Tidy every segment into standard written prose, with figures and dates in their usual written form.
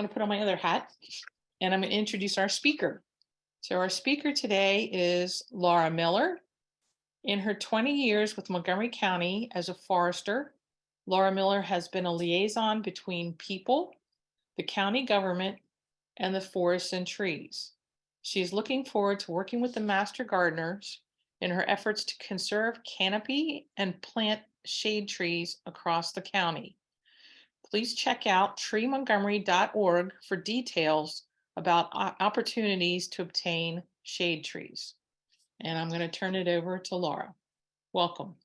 want to put on my other hat, and I'm going to introduce our speaker. So our speaker today is Laura Miller. In her 20 years with Montgomery County as a forester, Laura Miller has been a liaison between people, the county government, and the forests and trees. She is looking forward to working with the master gardeners in her efforts to conserve canopy and plant shade trees across the county. Please check out treemontgomery.org for details about opportunities to obtain shade trees. And I'm going to turn it over to Laura. Welcome.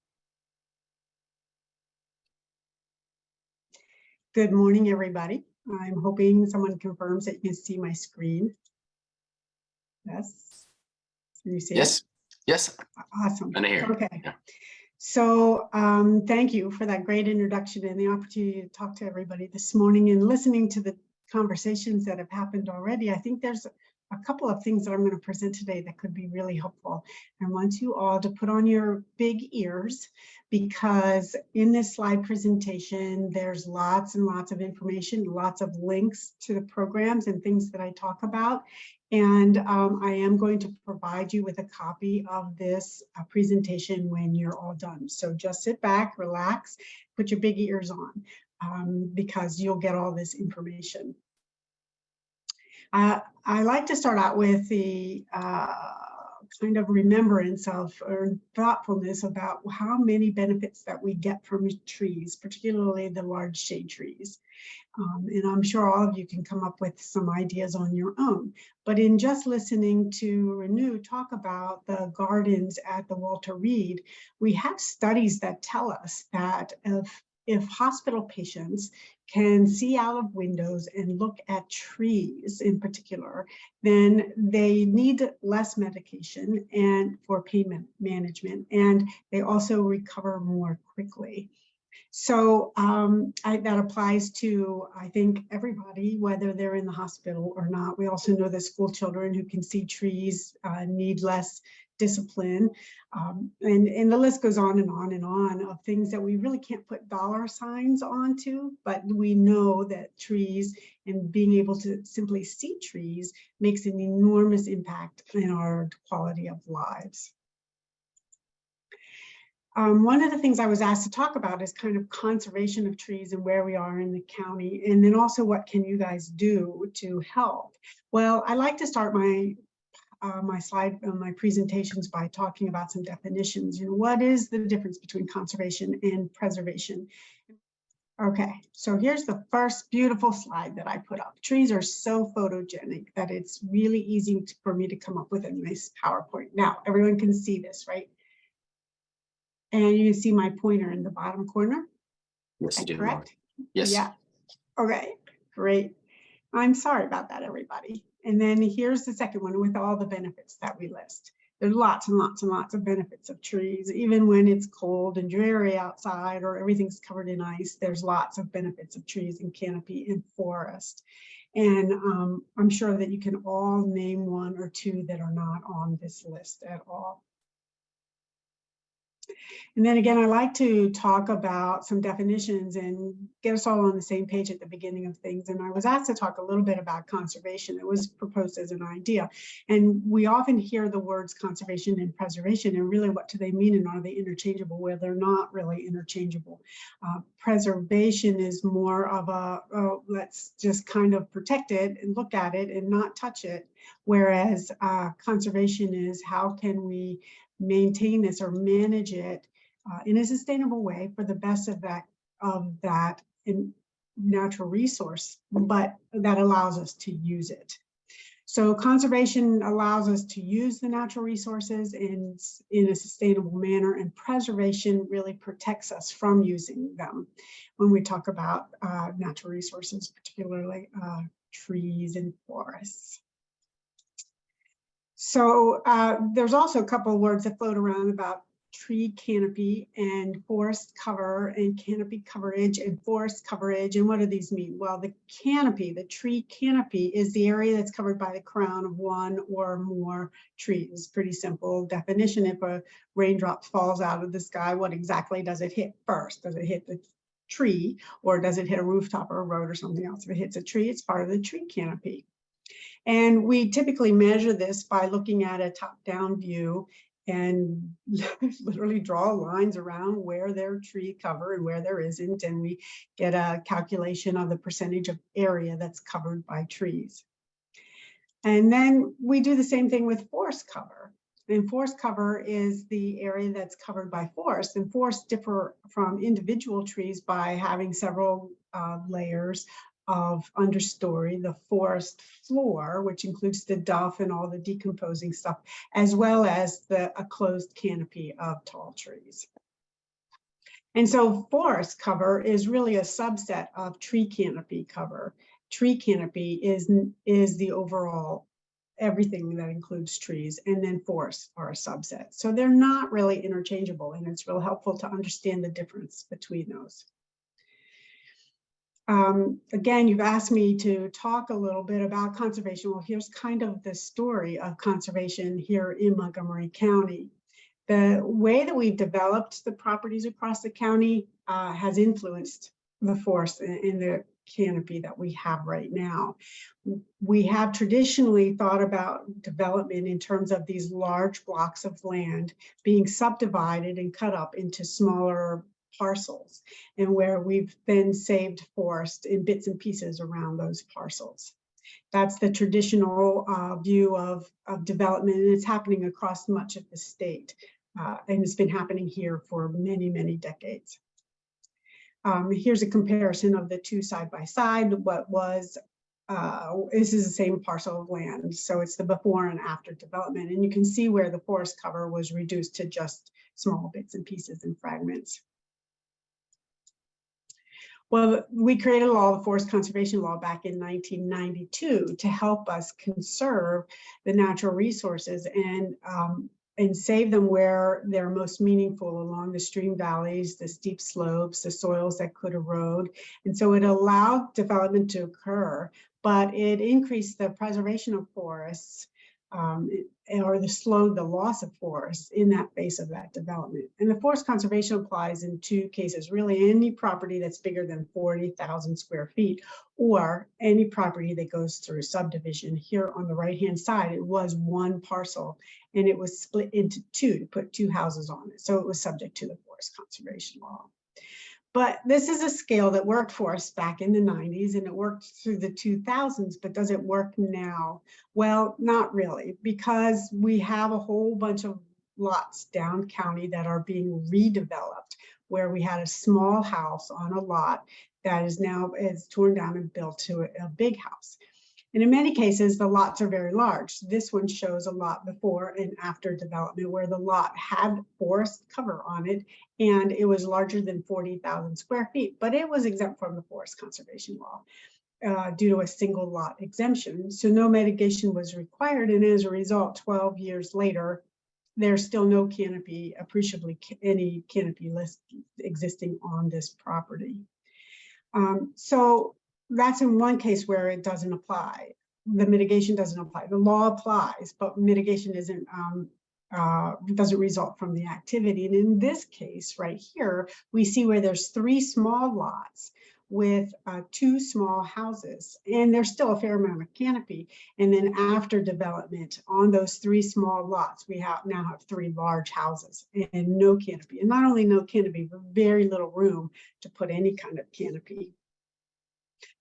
Good morning, everybody. I'm hoping someone confirms that you can see my screen. Yes. Can you see it? Yes. Awesome. Here. Okay. Yeah. So thank you for that great introduction and the opportunity to talk to everybody this morning and listening to the conversations that have happened already. I think there's a couple of things that I'm going to present today that could be really helpful. I want you all to put on your big ears because in this slide presentation, there's lots and lots of information, lots of links to the programs and things that I talk about. And I am going to provide you with a copy of this presentation when you're all done. So just sit back, relax, put your big ears on because you'll get all this information. I like to start out with the kind of remembrance of or thoughtfulness about how many benefits that we get from trees, particularly the large shade trees. And I'm sure all of you can come up with some ideas on your own. But in just listening to Renew talk about the gardens at the Walter Reed, we have studies that tell us that if hospital patients can see out of windows and look at trees in particular, then they need less medication and for pain management, and they also recover more quickly. So that applies to, I think, everybody, whether they're in the hospital or not. We also know that school children who can see trees need less discipline. And the list goes on and on and on of things that we really can't put dollar signs onto, but we know that trees and being able to simply see trees makes an enormous impact in our quality of lives. One of the things I was asked to talk about is kind of conservation of trees and where we are in the county, and then also what can you guys do to help? Well, I like to start my my presentations by talking about some definitions. You know, what is the difference between conservation and preservation? Okay, so here's the first beautiful slide that I put up. Trees are so photogenic that it's really easy for me to come up with a nice PowerPoint. Now, everyone can see this, right? And you can see my pointer in the bottom corner. Yes, you do. Correct? Yes. Yeah. Okay, great. I'm sorry about that, everybody. And then here's the second one with all the benefits that we list. There's lots and lots and lots of benefits of trees. Even when it's cold and dreary outside or everything's covered in ice, there's lots of benefits of trees and canopy and forest. And I'm sure that you can all name one or two that are not on this list at all. And then again, I like to talk about some definitions and get us all on the same page at the beginning of things. And I was asked to talk a little bit about conservation. It was proposed as an idea. And we often hear the words conservation and preservation, and really what do they mean and are they interchangeable? Well, they're not really interchangeable. Preservation is more of a, let's just kind of protect it and look at it and not touch it. Whereas conservation is how can we maintain this or manage it in a sustainable way for the best of that in natural resource, but that allows us to use it. So conservation allows us to use the natural resources in a sustainable manner, and preservation really protects us from using them when we talk about natural resources, particularly trees and forests. So there's also a couple of words that float around about tree canopy and forest cover and canopy coverage and forest coverage. And what do these mean? Well, the canopy, the tree canopy is the area that's covered by the crown of one or more trees. Pretty simple definition. If a raindrop falls out of the sky, what exactly does it hit first? Does it hit the tree, or does it hit a rooftop or a road or something else? If it hits a tree, it's part of the tree canopy. And we typically measure this by looking at a top-down view and literally draw lines around where there's tree cover and where there isn't, and we get a calculation of the percentage of area that's covered by trees. And then we do the same thing with forest cover. And forest cover is the area that's covered by forest, and forests differ from individual trees by having several layers of understory, the forest floor, which includes the duff and all the decomposing stuff, as well as a closed canopy of tall trees. And so forest cover is really a subset of tree canopy cover. Tree canopy is the overall everything that includes trees, and then forests are a subset. So they're not really interchangeable, and it's real helpful to understand the difference between those. Again, you've asked me to talk a little bit about conservation. Well, here's kind of the story of conservation here in Montgomery County. The way that we've developed the properties across the county has influenced the forest in the canopy that we have right now. We have traditionally thought about development in terms of these large blocks of land being subdivided and cut up into smaller parcels, and where we've then saved forest in bits and pieces around those parcels. That's the traditional view of development, and it's happening across much of the state. And it's been happening here for many, many decades. Here's a comparison of the two side by side. This is the same parcel of land. So it's the before and after development. And you can see where the forest cover was reduced to just small bits and pieces and fragments. Well, we created a law, the Forest Conservation Law, back in 1992 to help us conserve the natural resources and save them where they're most meaningful, along the stream valleys, the steep slopes, the soils that could erode. And so it allowed development to occur, but it increased the preservation of forests slowed the loss of forests in that phase of that development. And the forest conservation applies in two cases, really any property that's bigger than 40,000 square feet, or any property that goes through subdivision. Here on the right-hand side, it was one parcel, and it was split into two to put two houses on it. So it was subject to the forest conservation law. But this is a scale that worked for us back in the 90s, and it worked through the 2000s, but does it work now? Well, not really, because we have a whole bunch of lots down county that are being redeveloped, where we had a small house on a lot that is now torn down and built to a big house. And in many cases, the lots are very large. This one shows a lot before and after development where the lot had forest cover on it, and it was larger than 40,000 square feet, but it was exempt from the forest conservation law due to a single lot exemption. So no mitigation was required, and as a result, 12 years later, there's still no canopy, appreciably any canopy list existing on this property. So that's in one case where it doesn't apply. The mitigation doesn't apply. The law applies, but mitigation doesn't result from the activity. And in this case right here, we see where there's three small lots with two small houses, and there's still a fair amount of canopy. And then after development on those three small lots, we now have three large houses and no canopy. And not only no canopy, but very little room to put any kind of canopy.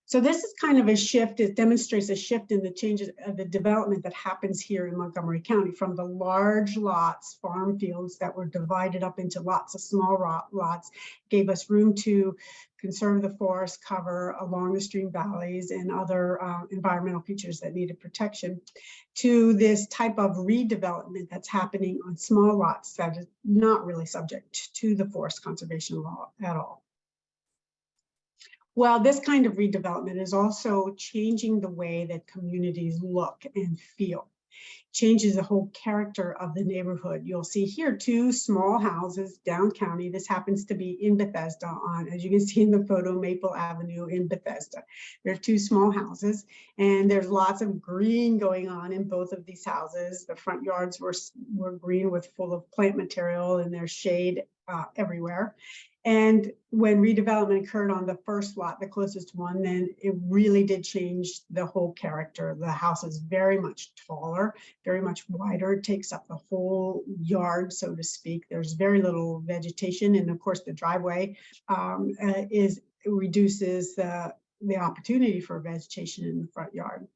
So this is kind of a shift. It demonstrates a shift in the changes of the development that happens here in Montgomery County, from the large lots, farm fields that were divided up into lots of small lots, gave us room to conserve the forest cover along the stream valleys and other environmental features that needed protection, to this type of redevelopment that's happening on small lots that is not really subject to the forest conservation law at all. Well, this kind of redevelopment is also changing the way that communities look and feel. Changes the whole character of the neighborhood. You'll see here two small houses down county. This happens to be in Bethesda on, as you can see in the photo, Maple Avenue in Bethesda. There are two small houses, and there's lots of green going on in both of these houses. The front yards were green with full of plant material, and there's shade everywhere. And when redevelopment occurred on the first lot, the closest one, then it really did change the whole character. The house is very much taller, very much wider. It takes up the whole yard, so to speak. There's very little vegetation. And of course, the driveway reduces the opportunity for vegetation in the front yard.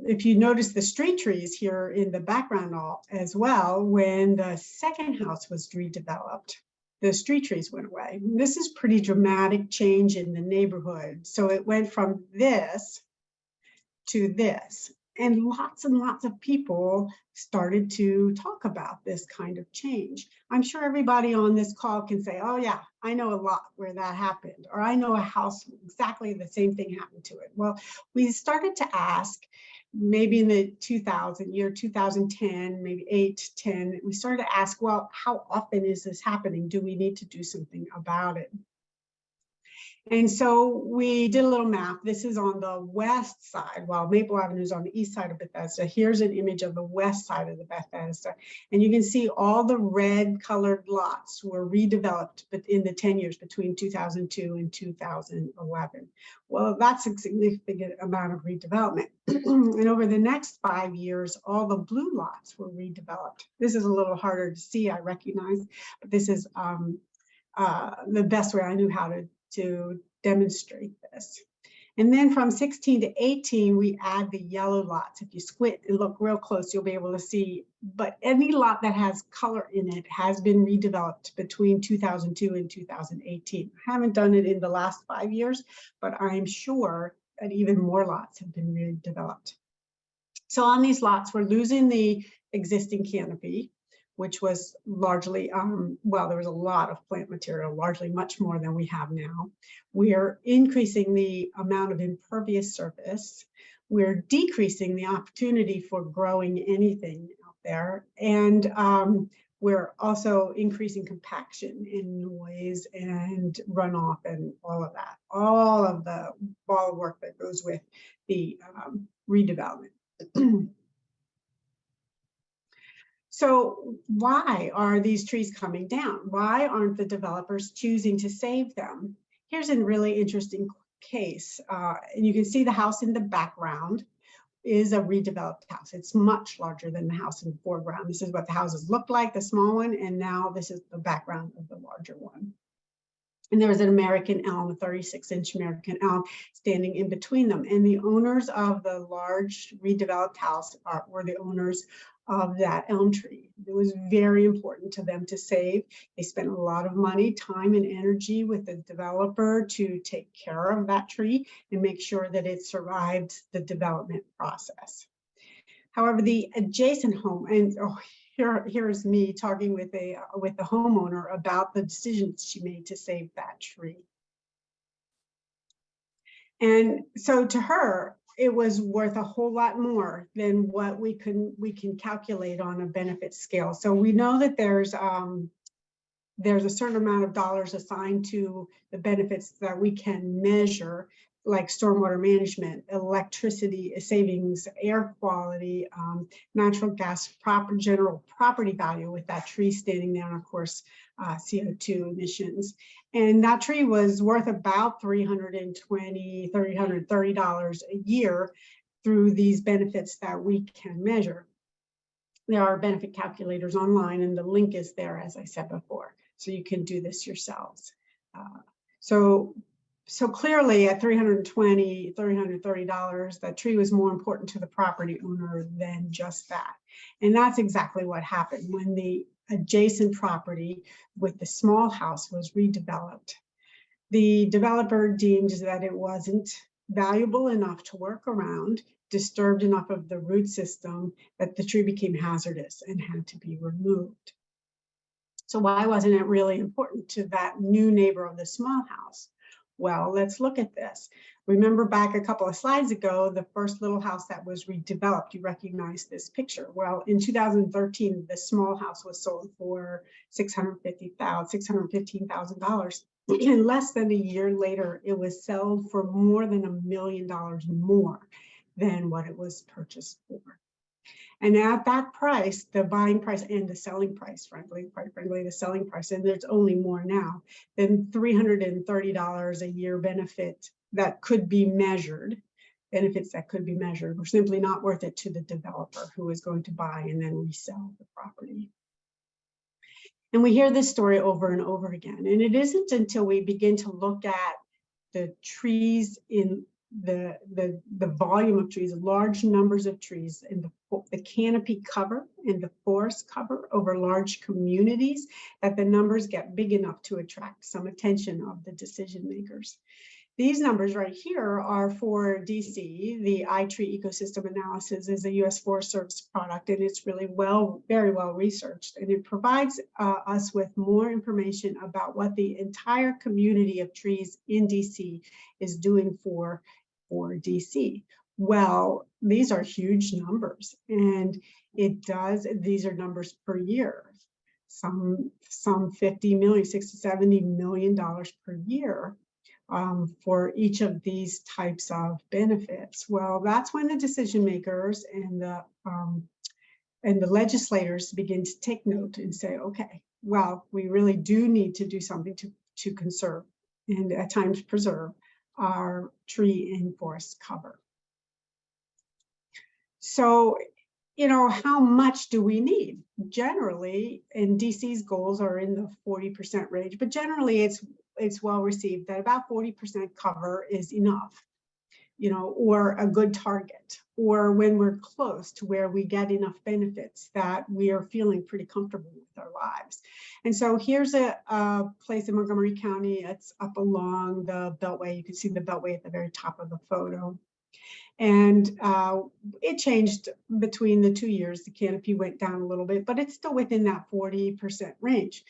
If you notice the street trees here in the background as well, when the second house was redeveloped, the street trees went away. This is pretty dramatic change in the neighborhood. So it went from this to this. And lots of people started to talk about this kind of change. I'm sure everybody on this call can say, oh yeah, I know a lot where that happened, or I know a house, exactly the same thing happened to it. Well, we started to ask, maybe in the 2010, maybe 8, 10, we started to ask, well, how often is this happening? Do we need to do something about it? And so we did a little math. This is on the west side, while Maple Avenue is on the east side of Bethesda. Here's an image of the west side of the Bethesda. And you can see all the red colored lots were redeveloped in the 10 years between 2002 and 2011. Well, that's a significant amount of redevelopment. And over the next 5 years, all the blue lots were redeveloped. This is a little harder to see, I recognize, but this is the best way I knew how to demonstrate this. And then from 16 to 18, we add the yellow lots. If you squint and look real close, you'll be able to see, but any lot that has color in it has been redeveloped between 2002 and 2018. I haven't done it in the last 5 years, but I'm sure that even more lots have been redeveloped. So on these lots, we're losing the existing canopy, which was largely, well, there was a lot of plant material, largely much more than we have now. We're increasing the amount of impervious surface. We're decreasing the opportunity for growing anything out there. And we're also increasing compaction in noise and runoff and all of that, all of the ball work that goes with the redevelopment. So why are these trees coming down? Why aren't the developers choosing to save them? Here's a really interesting case. And you can see the house in the background is a redeveloped house. It's much larger than the house in the foreground. This is what the houses looked like, the small one, and now this is the background of the larger one. And there was an American elm, a 36-inch American elm, standing in between them. And the owners of the large redeveloped house were the owners of that elm tree. It was very important to them to save. They spent a lot of money, time, and energy with the developer to take care of that tree and make sure that it survived the development process. However, the adjacent home, and here's me talking with the homeowner about the decisions she made to save that tree. And so to her, it was worth a whole lot more than what we can calculate on a benefit scale. So we know that there's a certain amount of dollars assigned to the benefits that we can measure, like stormwater management, electricity savings, air quality, natural gas, general property value with that tree standing there, and of course, CO2 emissions. And that tree was worth about $330 a year through these benefits that we can measure. There are benefit calculators online, and the link is there, as I said before, so you can do this yourselves. So clearly at $330, that tree was more important to the property owner than just that. And that's exactly what happened when the adjacent property with the small house was redeveloped. The developer deemed that it wasn't valuable enough to work around, disturbed enough of the root system, that the tree became hazardous and had to be removed. So why wasn't it really important to that new neighbor of the small house? Well, let's look at this. Remember back a couple of slides ago, the first little house that was redeveloped, you recognize this picture. Well, in 2013, the small house was sold for $615,000. And less than a year later, it was sold for more than $1 million more than what it was purchased for. And at that price, the buying price and the selling price, quite frankly, the selling price, and there's only more now, than $330 a year benefit that could be measured, benefits that could be measured, were simply not worth it to the developer who is going to buy and then resell the property. And we hear this story over and over again. And it isn't until we begin to look at the trees in the volume of trees, large numbers of trees, and the canopy cover and the forest cover over large communities, that the numbers get big enough to attract some attention of the decision makers. These numbers right here are for DC. The iTree ecosystem analysis is a US Forest Service product, and it's really very well researched, and it provides us with more information about what the entire community of trees in DC is doing for DC. Well, these are huge numbers, and these are numbers per year. Some 50 million, 60, $70 million per year. For each of these types of benefits. Well, that's when the decision makers and the legislators begin to take note and say, okay, well, we really do need to do something to conserve and at times preserve our tree and forest cover. So, you know, how much do we need? Generally, and DC's goals are in the 40% range, but generally it's well received that about 40% cover is enough, you know, or a good target, or when we're close to where we get enough benefits that we are feeling pretty comfortable with our lives. And so here's a place in Montgomery County. It's up along the Beltway. You can see the Beltway at the very top of the photo. And it changed between the 2 years. The canopy went down a little bit, but it's still within that 40% range.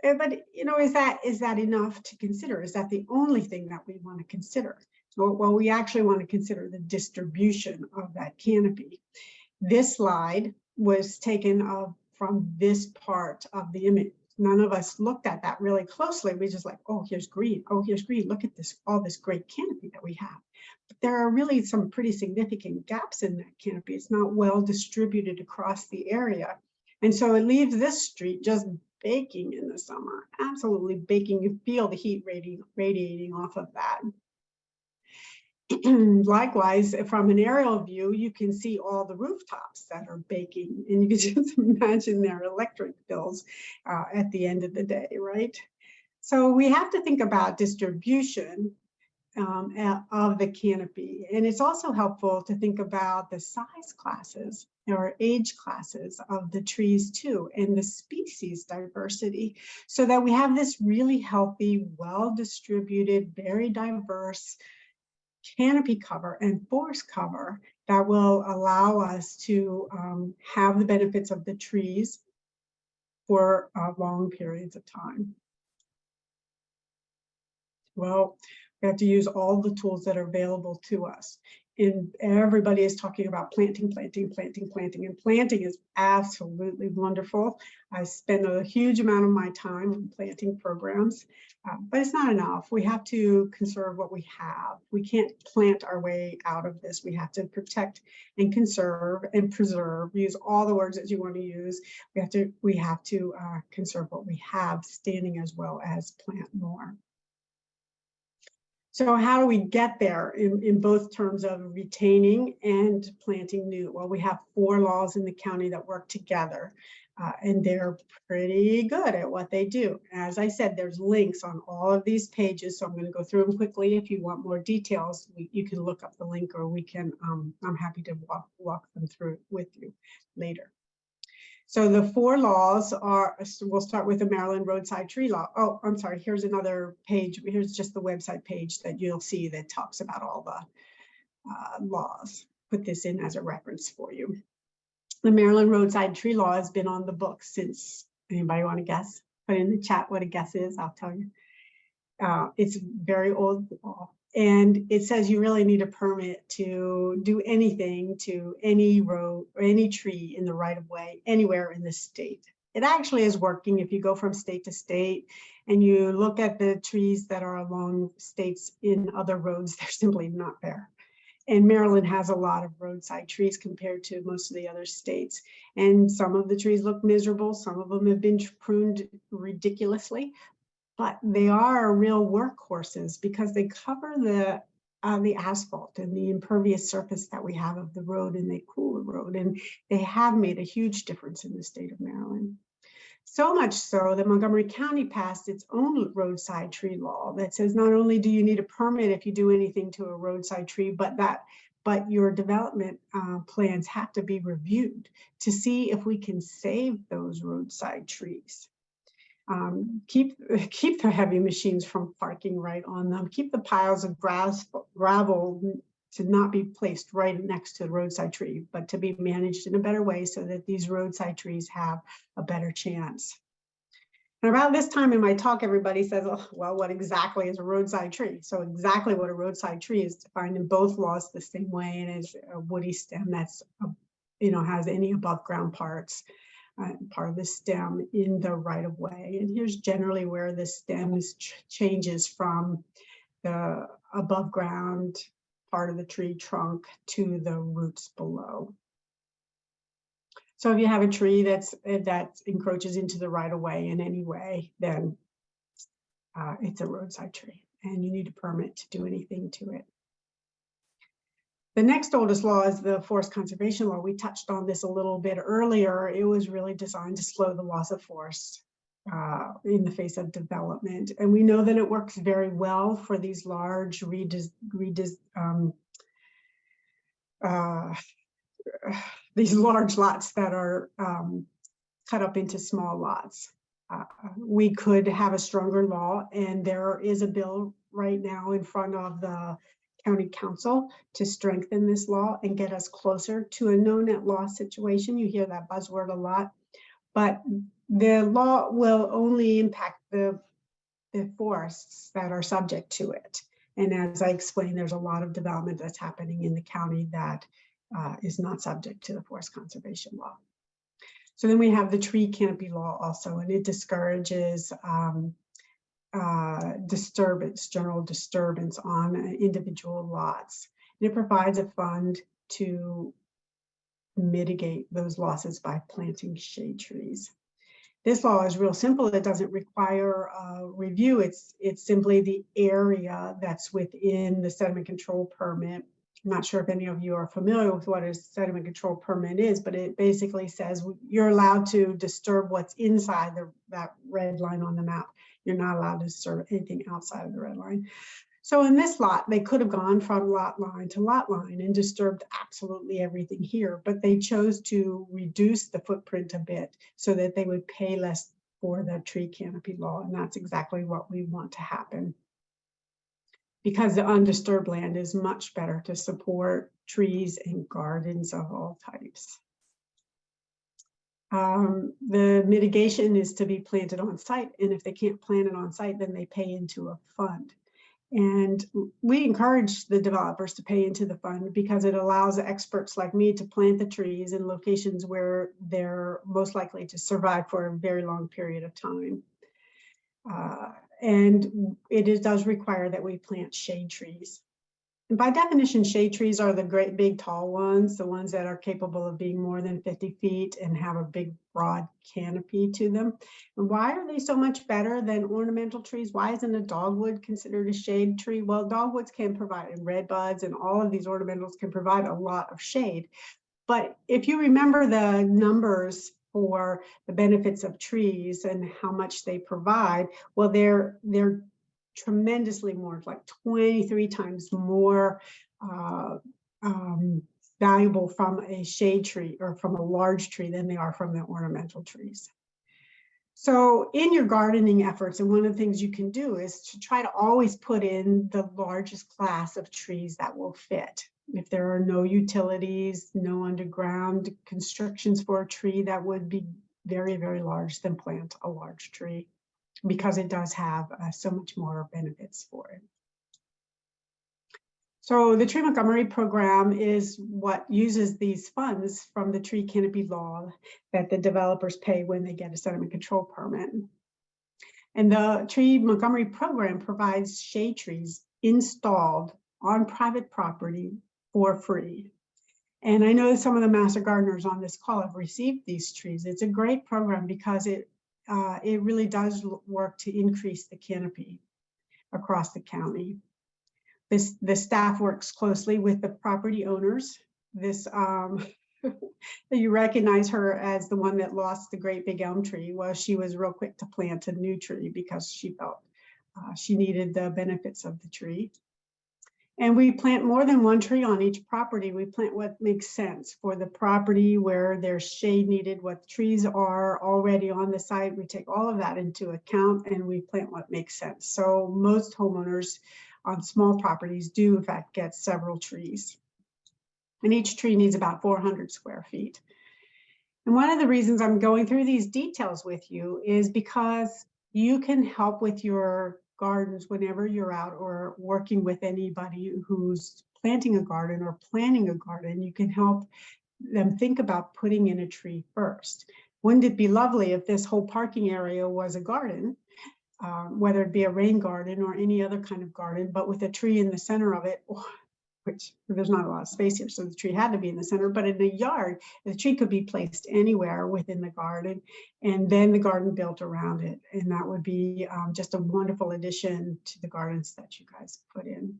But, you know, is that enough to consider? Is that the only thing that we want to consider? Well, we actually want to consider the distribution of that canopy. This slide was taken from this part of the image. None of us looked at that really closely. We just like, oh, here's green. Oh, here's green. Look at this, all this great canopy that we have. But there are really some pretty significant gaps in that canopy. It's not well distributed across the area. And so it leaves this street just baking in the summer, absolutely baking. You feel the heat radiating off of that. Likewise, from an aerial view, you can see all the rooftops that are baking, and you can just imagine their electric bills at the end of the day, right? So we have to think about distribution of the canopy, and it's also helpful to think about the size classes or age classes of the trees too, and the species diversity, so that we have this really healthy, well-distributed, very diverse canopy cover and forest cover that will allow us to have the benefits of the trees for long periods of time. Well, we have to use all the tools that are available to us. And everybody is talking about planting, and planting is absolutely wonderful. I spend a huge amount of my time on planting programs, but it's not enough. We have to conserve what we have. We can't plant our way out of this. We have to protect and conserve and preserve, use all the words that you want to use. We have to conserve what we have standing as well as plant more. So how do we get there in both terms of retaining and planting new? Well, we have 4 laws in the county that work together, and they're pretty good at what they do. As I said, there's links on all of these pages, so I'm going to go through them quickly. If you want more details, you can look up the link, or we can. I'm happy to walk them through with you later. So the 4 laws are, we'll start with the Maryland roadside tree law. Oh, I'm sorry, here's another page. Here's just the website page that you'll see that talks about all the laws. Put this in as a reference for you. The Maryland roadside tree law has been on the books since, anybody want to guess? Put in the chat what a guess is, I'll tell you. It's very old law. And it says you really need a permit to do anything to any road or any tree in the right of way anywhere in the state. It actually is working. If you go from state to state and you look at the trees that are along states in other roads, they're simply not there. And Maryland has a lot of roadside trees compared to most of the other states. And some of the trees look miserable. Some of them have been pruned ridiculously, but they are real workhorses because they cover the asphalt and the impervious surface that we have of the road, and they cool the road. And they have made a huge difference in the state of Maryland. So much so that Montgomery County passed its own roadside tree law that says not only do you need a permit if you do anything to a roadside tree, but your development plans have to be reviewed to see if we can save those roadside trees. Keep the heavy machines from parking right on them. Keep the piles of gravel to not be placed right next to the roadside tree, but to be managed in a better way so that these roadside trees have a better chance. And about this time in my talk, everybody says, oh, well, what exactly is a roadside tree? So exactly what a roadside tree is defined in both laws the same way, and is a woody stem that's, has any above ground parts. Part of the stem in the right of way. And here's generally where the stem changes from the above ground part of the tree trunk to the roots below. So if you have a tree that encroaches into the right of way in any way, then it's a roadside tree and you need a permit to do anything to it. The next oldest law is the Forest Conservation Law. We touched on this a little bit earlier. It was really designed to slow the loss of forest in the face of development. And we know that it works very well for these large these large lots that are cut up into small lots. We could have a stronger law, and there is a bill right now in front of the County Council to strengthen this law and get us closer to a no net loss situation. You hear that buzzword a lot, but the law will only impact the forests that are subject to it. And as I explained, there's a lot of development that's happening in the county that is not subject to the Forest Conservation Law. So then we have the tree canopy law also, and it discourages general disturbance on individual lots. And it provides a fund to mitigate those losses by planting shade trees. This law is real simple. It doesn't require a review. It's simply the area that's within the sediment control permit. I'm not sure if any of you are familiar with what a sediment control permit is, but it basically says you're allowed to disturb what's inside that red line on the map. You're not allowed to disturb anything outside of the red line. So in this lot, they could have gone from lot line to lot line and disturbed absolutely everything here, but they chose to reduce the footprint a bit so that they would pay less for the tree canopy law. And that's exactly what we want to happen, because the undisturbed land is much better to support trees and gardens of all types. The mitigation is to be planted on site, and if they can't plant it on site, then they pay into a fund. And we encourage the developers to pay into the fund because it allows experts like me to plant the trees in locations where they're most likely to survive for a very long period of time. And it does require that we plant shade trees. And by definition, shade trees are the great big tall ones, the ones that are capable of being more than 50 feet and have a big broad canopy to them. And why are they so much better than ornamental trees? Why isn't a dogwood considered a shade tree? Well, dogwoods can provide, and redbuds and all of these ornamentals can provide a lot of shade. But if you remember the numbers for the benefits of trees and how much they provide, well, they're tremendously more, like 23 times more valuable from a shade tree or from a large tree than they are from the ornamental trees. So in your gardening efforts, and one of the things you can do is to try to always put in the largest class of trees that will fit. If there are no utilities, no underground constrictions for a tree, that would be very, very large, then plant a large tree, because it does have so much more benefits for it. So the Tree Montgomery program is what uses these funds from the tree canopy law that the developers pay when they get a sediment control permit. And the Tree Montgomery program provides shade trees installed on private property for free. And I know that some of the master gardeners on this call have received these trees. It's a great program because it really does work to increase the canopy across the county. The staff works closely with the property owners. You recognize her as the one that lost the great big elm tree. Well, she was real quick to plant a new tree because she felt she needed the benefits of the tree. And we plant more than one tree on each property. We plant what makes sense for the property where there's shade needed, what trees are already on the site. We take all of that into account and we plant what makes sense. So most homeowners on small properties do in fact get several trees. And each tree needs about 400 square feet. And one of the reasons I'm going through these details with you is because you can help with your gardens whenever you're out or working with anybody who's planting a garden or planning a garden. You can help them think about putting in a tree first. Wouldn't it be lovely if this whole parking area was a garden, whether it be a rain garden or any other kind of garden, but with a tree in the center of it, which there's not a lot of space here, so the tree had to be in the center, but in a yard, the tree could be placed anywhere within the garden, and then the garden built around it. And that would be just a wonderful addition to the gardens that you guys put in.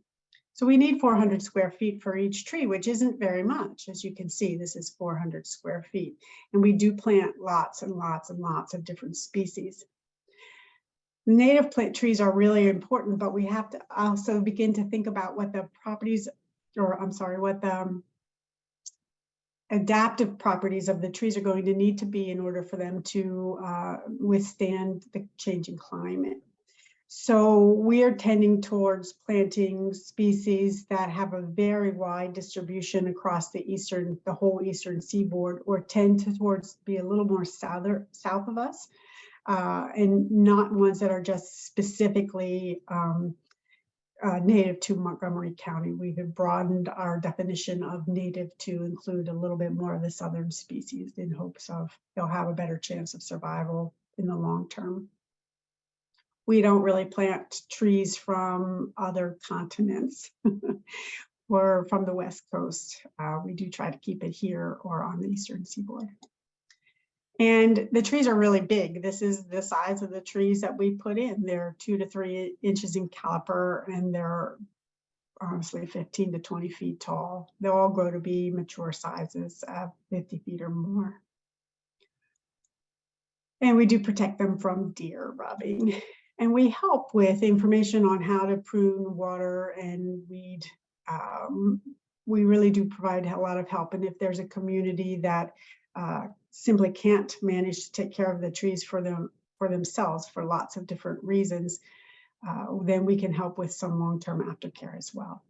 So we need 400 square feet for each tree, which isn't very much. As you can see, this is 400 square feet. And we do plant lots and lots and lots of different species. Native plant trees are really important, but we have to also begin to think about what the properties, or I'm sorry, what the adaptive properties of the trees are going to need to be in order for them to withstand the changing climate. So we are tending towards planting species that have a very wide distribution across the whole eastern seaboard, or tend towards be a little more south of us, and not ones that are just specifically native to Montgomery County. We have broadened our definition of native to include a little bit more of the southern species in hopes of they'll have a better chance of survival in the long term. We don't really plant trees from other continents or from the West Coast. We do try to keep it here or on the eastern seaboard. And the trees are really big. This is the size of the trees that we put in. They're 2 to 3 inches in caliper, and they're honestly 15 to 20 feet tall. They'll all grow to be mature sizes of 50 feet or more. And we do protect them from deer rubbing. And we help with information on how to prune, water, and weed. We really do provide a lot of help. And if there's a community that simply can't manage to take care of the trees for themselves for lots of different reasons, then we can help with some long-term aftercare as well.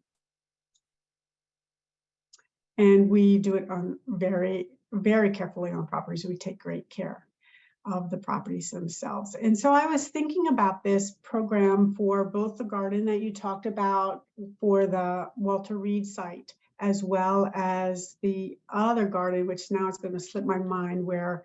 And we do it on very, very carefully on properties. We take great care of the properties themselves. And so I was thinking about this program for both the garden that you talked about for the Walter Reed site, as well as the other garden, which now is going to slip my mind, where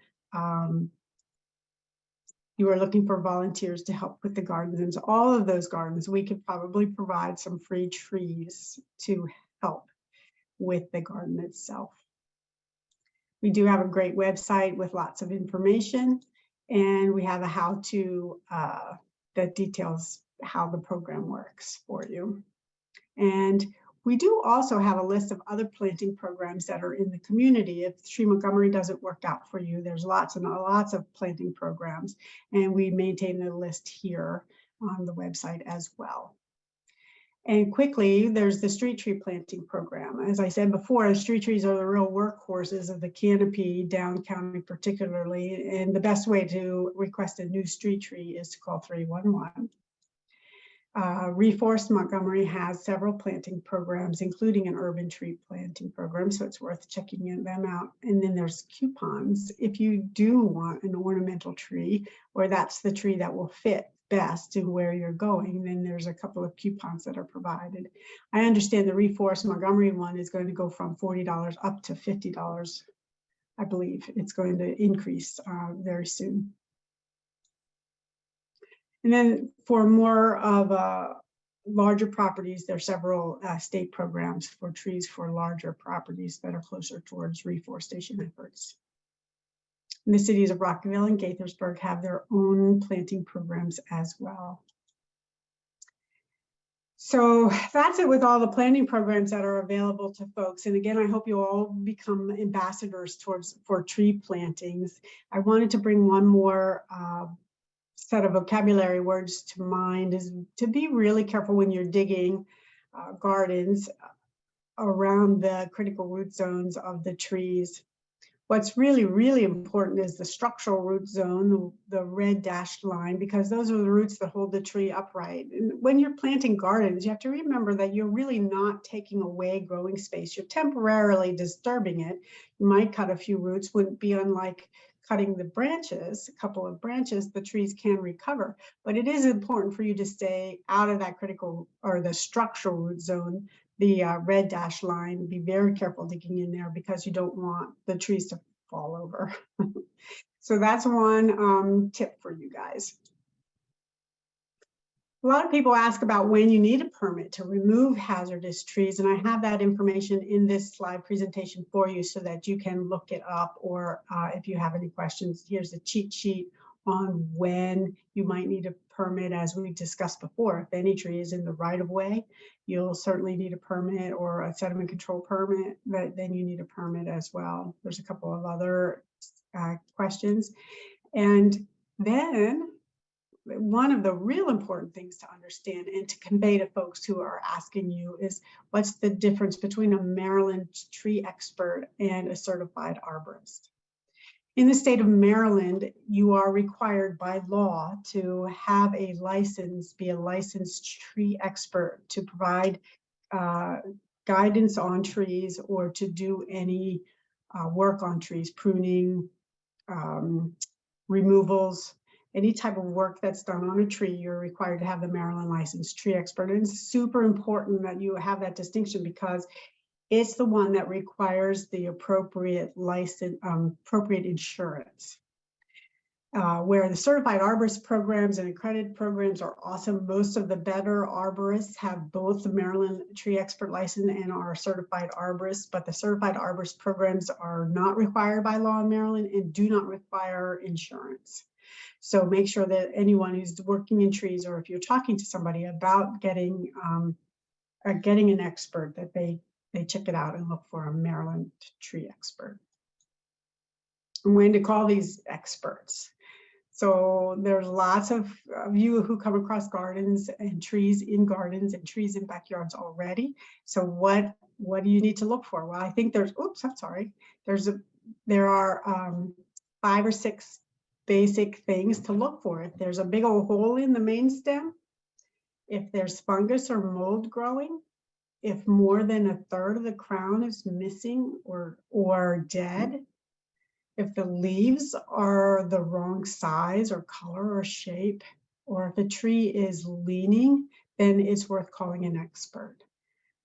you are looking for volunteers to help with the gardens. And so all of those gardens, we could probably provide some free trees to help with the garden itself. We do have a great website with lots of information, and we have a how-to that details how the program works for you. And we do also have a list of other planting programs that are in the community. If Tree Montgomery doesn't work out for you, there's lots and lots of planting programs, and we maintain the list here on the website as well. And quickly, there's the street tree planting program. As I said before, the street trees are the real workhorses of the canopy down county particularly, and the best way to request a new street tree is to call 311. Reforest Montgomery has several planting programs, including an urban tree planting program, so it's worth checking them out. And then there's coupons. If you do want an ornamental tree, or that's the tree that will fit best to where you're going, then there's a couple of coupons that are provided. I understand the Reforest Montgomery one is going to go from $40 up to $50. I believe it's going to increase very soon. And then for more of a larger properties, there are several state programs for trees for larger properties that are closer towards reforestation efforts. And the cities of Rockville and Gaithersburg have their own planting programs as well. So that's it with all the planting programs that are available to folks. And again, I hope you all become ambassadors for tree plantings. I wanted to bring one more set of vocabulary words to mind, is to be really careful when you're digging gardens around the critical root zones of the trees. What's really, really important is the structural root zone, the red dashed line, because those are the roots that hold the tree upright. And when you're planting gardens, you have to remember that you're really not taking away growing space. You're temporarily disturbing it. You might cut a few roots, wouldn't be unlike cutting the branches, a couple of branches, the trees can recover. But it is important for you to stay out of that critical or the structural root zone, the red dash line. Be very careful digging in there because you don't want the trees to fall over. So that's one tip for you guys. A lot of people ask about when you need a permit to remove hazardous trees, and I have that information in this slide presentation for you so that you can look it up, or if you have any questions, here's a cheat sheet on when you might need a permit. As we discussed before, if any tree is in the right of way, you'll certainly need a permit, or a sediment control permit, but then you need a permit as well. There's a couple of other questions. And then one of the real important things to understand and to convey to folks who are asking you is what's the difference between a Maryland tree expert and a certified arborist. In the state of Maryland, you are required by law to have a license, be a licensed tree expert to provide guidance on trees or to do any work on trees, pruning, removals, any type of work that's done on a tree. You're required to have the Maryland licensed tree expert. And it's super important that you have that distinction because it's the one that requires the appropriate license, appropriate insurance. Where the certified arborist programs and accredited programs are awesome. Most of the better arborists have both the Maryland tree expert license and are certified arborists, but the certified arborist programs are not required by law in Maryland and do not require insurance. So make sure that anyone who's working in trees, or if you're talking to somebody about getting an expert, that they check it out and look for a Maryland tree expert. And when to call these experts. So there's lots of you who come across gardens and trees in backyards already. So what do you need to look for? Well, I think there are 5 or 6 basic things to look for. If there's a big old hole in the main stem, if there's fungus or mold growing, if more than 1/3 of the crown is missing or dead, if the leaves are the wrong size or color or shape, or if a tree is leaning, then it's worth calling an expert.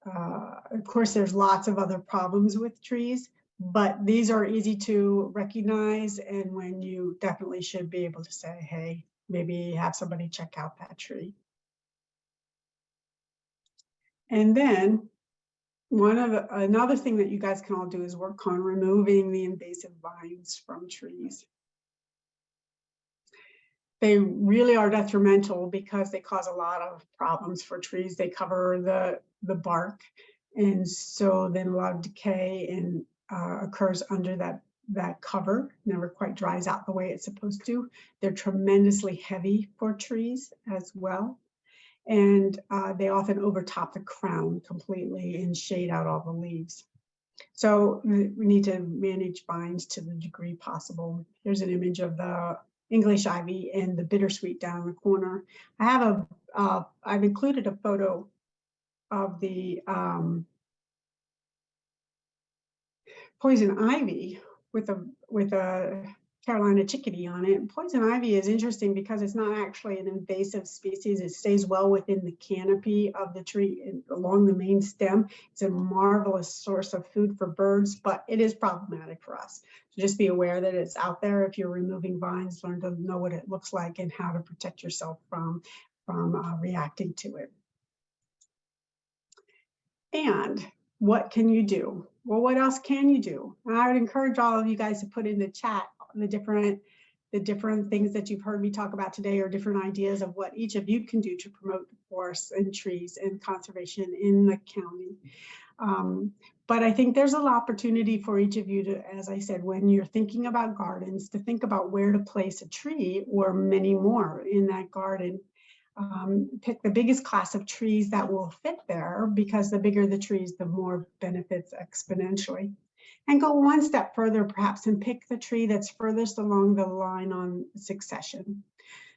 Of course, there's lots of other problems with trees, but these are easy to recognize, and when you definitely should be able to say, hey, maybe have somebody check out that tree. And then another thing that you guys can all do is work on removing the invasive vines from trees. They really are detrimental because they cause a lot of problems for trees. They cover the bark, and so then a lot of decay and occurs under that cover, never quite dries out the way it's supposed to. They're tremendously heavy for trees as well. And they often overtop the crown completely and shade out all the leaves. So we need to manage vines to the degree possible. Here's an image of the English ivy and the bittersweet down in the corner. I have I've included a photo of the poison ivy with a Carolina chickadee on it. Poison ivy is interesting because it's not actually an invasive species. It stays well within the canopy of the tree and along the main stem. It's a marvelous source of food for birds, but it is problematic for us. So just be aware that it's out there. If you're removing vines, learn to know what it looks like and how to protect yourself from reacting to it. And what can you do? Well, what else can you do? And I would encourage all of you guys to put in the chat the different things that you've heard me talk about today, or different ideas of what each of you can do to promote forests and trees and conservation in the county. But I think there's an opportunity for each of you to, as I said, when you're thinking about gardens, to think about where to place a tree or many more in that garden. Pick the biggest class of trees that will fit there, because the bigger the trees, the more benefits exponentially. And go one step further, perhaps, and pick the tree that's furthest along the line on succession.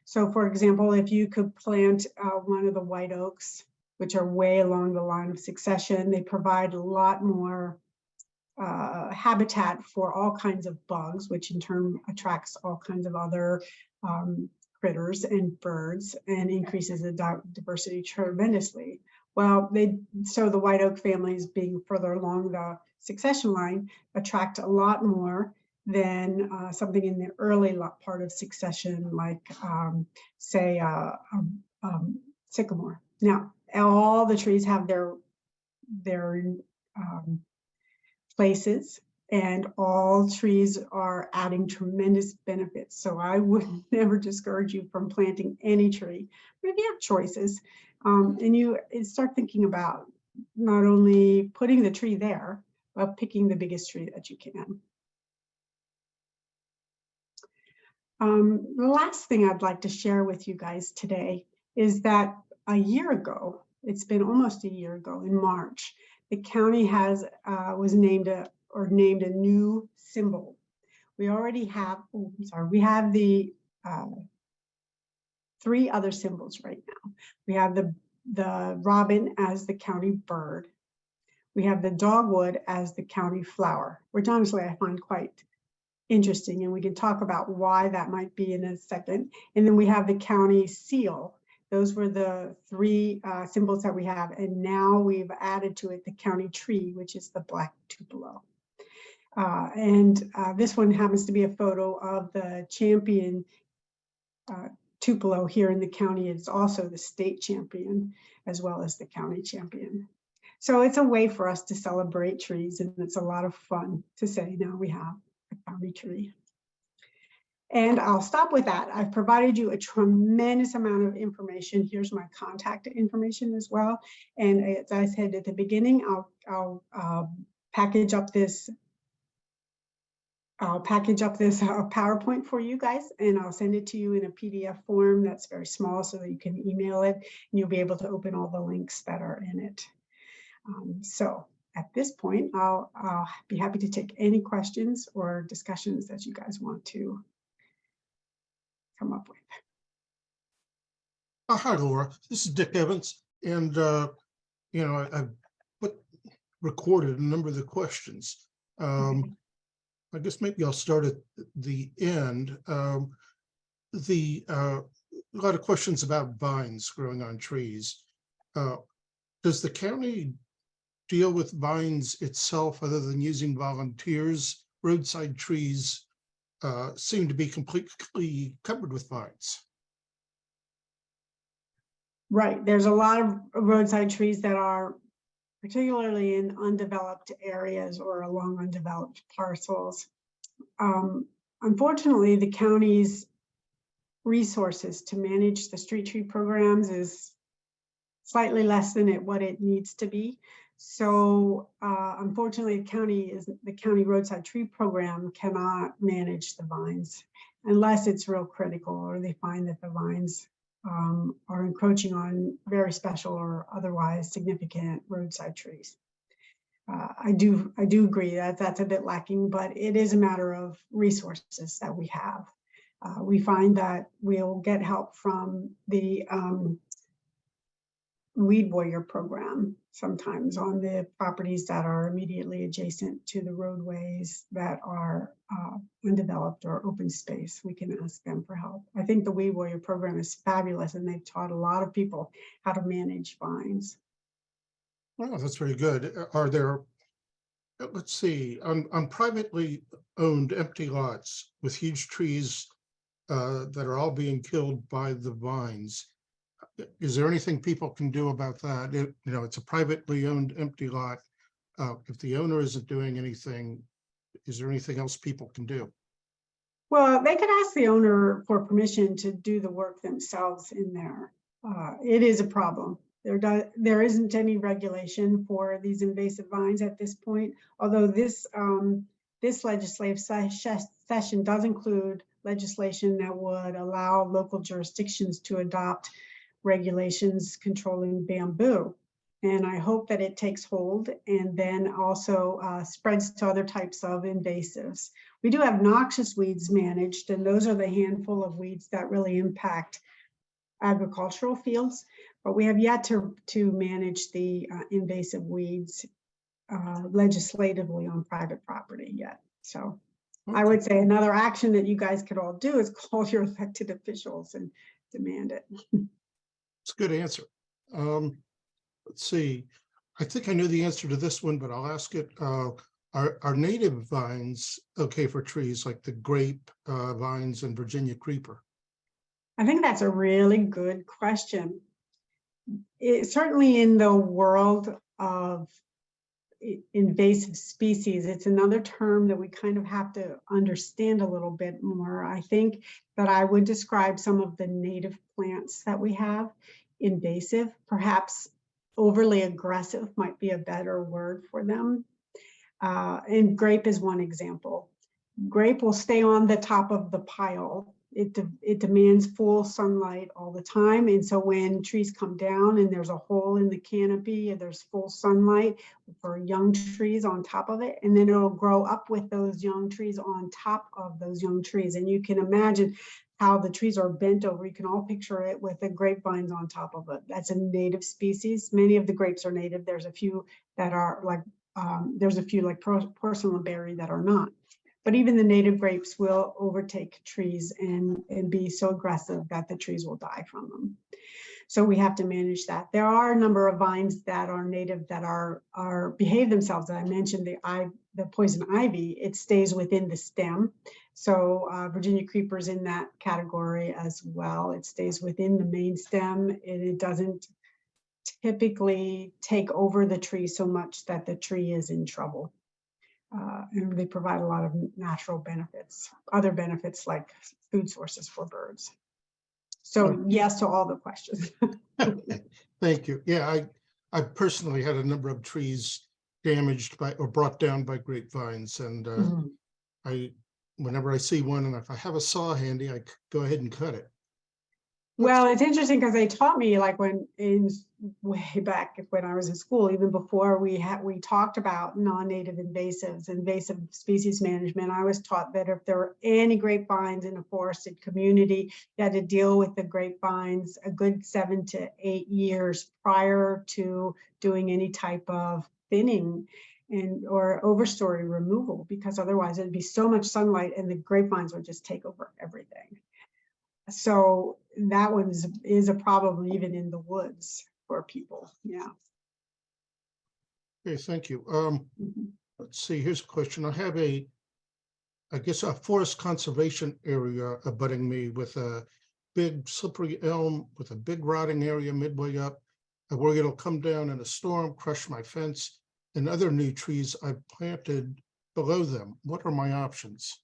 So, for example, if you could plant one of the white oaks, which are way along the line of succession, they provide a lot more habitat for all kinds of bugs, which in turn attracts all kinds of other critters and birds, and increases the diversity tremendously. Well, so the white oak families, being further along the succession line, attract a lot more than something in the early part of succession, like say sycamore. Now, all the trees have their places, and all trees are adding tremendous benefits. So I would never discourage you from planting any tree. But if you have choices, and you start thinking about not only putting the tree there, but picking the biggest tree that you can. The last thing I'd like to share with you guys today is that a year ago, it's been almost a year ago, in March, the county was named a new symbol. We already have, we have the 3 other symbols right now. We have the robin as the county bird. We have the dogwood as the county flower, which honestly I find quite interesting, and we can talk about why that might be in a second. And then we have the county seal. Those were the 3 symbols that we have, and now we've added to it the county tree, which is the black tupelo. This one happens to be a photo of the champion tupelo here in the county. It's also the state champion as well as the county champion. So it's a way for us to celebrate trees, and it's a lot of fun to say now we have a county tree. And I'll stop with that. I've provided you a tremendous amount of information. Here's my contact information as well. And as I said at the beginning, I'll package up this PowerPoint for you guys, and I'll send it to you in a PDF form that's very small so that you can email it, and you'll be able to open all the links that are in it. So at this point, I'll be happy to take any questions or discussions that you guys want to come up with. Hi, Laura. This is Dick Evans, and I've recorded a number of the questions. I guess maybe I'll start at the end. A lot of questions about vines growing on trees. Does the county deal with vines itself other than using volunteers? Roadside trees seem to be completely covered with vines. Right. There's a lot of roadside trees that are particularly in undeveloped areas or along undeveloped parcels. Unfortunately, the county's resources to manage the street tree programs is slightly less than what it needs to be. So unfortunately, the county roadside tree program cannot manage the vines unless it's real critical, or they find that the vines are encroaching on very special or otherwise significant roadside trees. I do agree that that's a bit lacking, but it is a matter of resources that we have. We find that we'll get help from the Weed Warrior program sometimes on the properties that are immediately adjacent to the roadways that are undeveloped or open space. We can ask them for help. I think the Weed Warrior program is fabulous, and they've taught a lot of people how to manage vines. Well, that's very good. Are there, let's see, on privately owned empty lots with huge trees that are all being killed by the vines, is there anything people can do about that? It's a privately owned empty lot. If the owner isn't doing anything, is there anything else people can do? Well, they could ask the owner for permission to do the work themselves in there. It is a problem. There isn't any regulation for these invasive vines at this point, although this legislative session does include legislation that would allow local jurisdictions to adopt regulations controlling bamboo. And I hope that it takes hold and then also spreads to other types of invasives. We do have noxious weeds managed, and those are the handful of weeds that really impact agricultural fields, but we have yet to manage the invasive weeds legislatively on private property yet. So I would say another action that you guys could all do is call your elected officials and demand it. It's a good answer. Let's see. I think I know the answer to this one, but I'll ask it. Are native vines okay for trees like the grape vines and Virginia creeper? I think that's a really good question. Certainly in the world of invasive species, it's another term that we kind of have to understand a little bit more. I think that I would describe some of the native plants that we have invasive, perhaps overly aggressive might be a better word for them. And grape is one example. Grape will stay on the top of the pile. It demands full sunlight all the time. And so when trees come down and there's a hole in the canopy and there's full sunlight for young trees on top of it, and then it'll grow up with those young trees on top of those young trees. And you can imagine how the trees are bent over. You can all picture it with the grapevines on top of it. That's a native species. Many of the grapes are native. There's a few that are like, porcelain berry that are not. But even the native grapes will overtake trees and be so aggressive that the trees will die from them. So we have to manage that. There are a number of vines that are native that behave themselves. I mentioned the poison ivy. It stays within the stem. So Virginia creeper is in that category as well. It stays within the main stem, and it doesn't typically take over the tree so much that the tree is in trouble. And they provide a lot of natural benefits, other benefits like food sources for birds. So yes to all the questions. Thank you. Yeah, I personally had a number of trees damaged by or brought down by grapevines, and whenever I see one, and if I have a saw handy, I go ahead and cut it. Well, it's interesting because they taught me, like way back when I was in school, even before we talked about non-native invasives, invasive species management. I was taught that if there were any grapevines in a forested community, you had to deal with the grapevines a good 7 to 8 years prior to doing any type of thinning or overstory removal, because otherwise it'd be so much sunlight and the grapevines would just take over everything. So that one is a problem even in the woods for people. Yeah. Okay, thank you. Let's see, here's a question. I have I guess a forest conservation area abutting me with a big slippery elm with a big rotting area midway up. I worry it'll come down in a storm, crush my fence and other new trees I've planted below them. What are my options?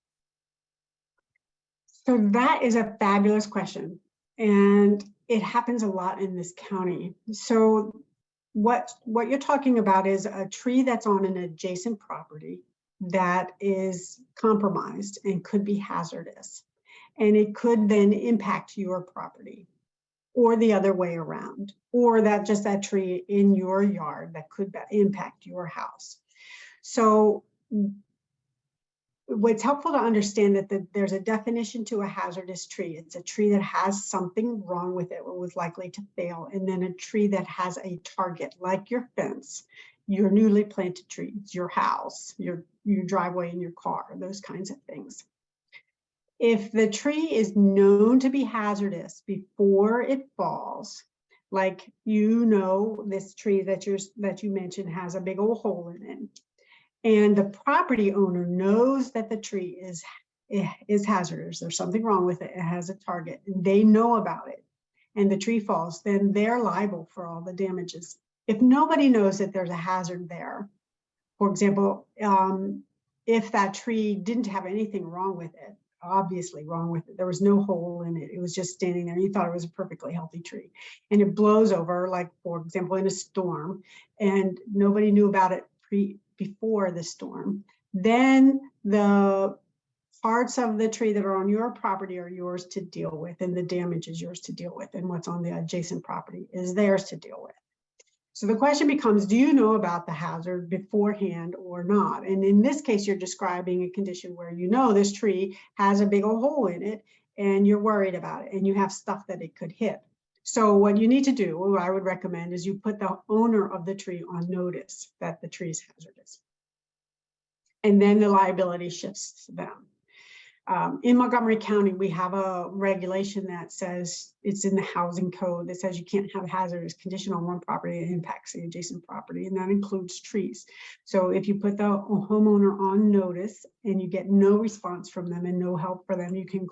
So that is a fabulous question, and it happens a lot in this county. So what you're talking about is a tree that's on an adjacent property that is compromised and could be hazardous, and it could then impact your property, or the other way around, or that tree in your yard that could impact your house. So it's helpful to understand that there's a definition to a hazardous tree. It's a tree that has something wrong with it or was likely to fail, and then a tree that has a target, like your fence, your newly planted trees, your house, your driveway and your car, those kinds of things. If the tree is known to be hazardous before it falls, like this tree that you mentioned has a big old hole in it, and the property owner knows that the tree is hazardous, there's something wrong with it, it has a target, and they know about it, and the tree falls, then they're liable for all the damages. If nobody knows that there's a hazard there, for example, if that tree didn't have anything wrong with it, obviously wrong with it, there was no hole in it, it was just standing there, you thought it was a perfectly healthy tree, and it blows over, like for example in a storm, and nobody knew about it before the storm, then the parts of the tree that are on your property are yours to deal with, and the damage is yours to deal with, and what's on the adjacent property is theirs to deal with. So the question becomes, do you know about the hazard beforehand or not? And in this case, you're describing a condition where you know this tree has a big old hole in it and you're worried about it and you have stuff that it could hit. So what you need to do, what I would recommend, is you put the owner of the tree on notice that the tree is hazardous. And then the liability shifts to them. In Montgomery County, we have a regulation that says, it's in the housing code, that says you can't have a hazardous condition on one property that impacts the adjacent property, and that includes trees. So if you put the homeowner on notice and you get no response from them and no help for them, you can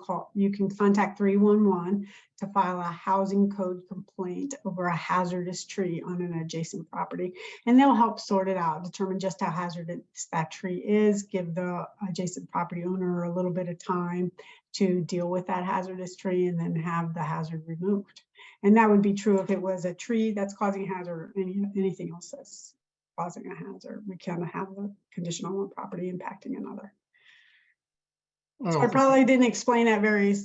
contact 311 to file a housing code complaint over a hazardous tree on an adjacent property, and they'll help sort it out, determine just how hazardous that tree is, give the adjacent property owner a little bit of time to deal with that hazardous tree, and then have the hazard removed. And that would be true if it was a tree that's causing a hazard or anything else that's causing a hazard. We can't have a condition on one property impacting another. So I probably didn't explain that very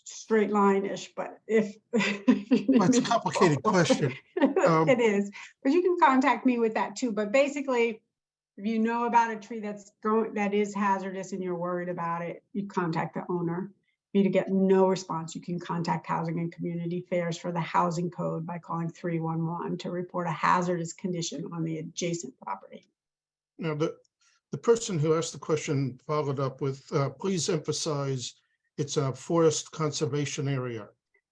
straight line-ish, but if That's a complicated question. It is, but you can contact me with that too. But basically, if you know about a tree that is hazardous and you're worried about it, you contact the owner. If you get no response, you can contact Housing and Community Affairs for the housing code by calling 311 to report a hazardous condition on the adjacent property. Now, the person who asked the question followed up with, please emphasize it's a forest conservation area.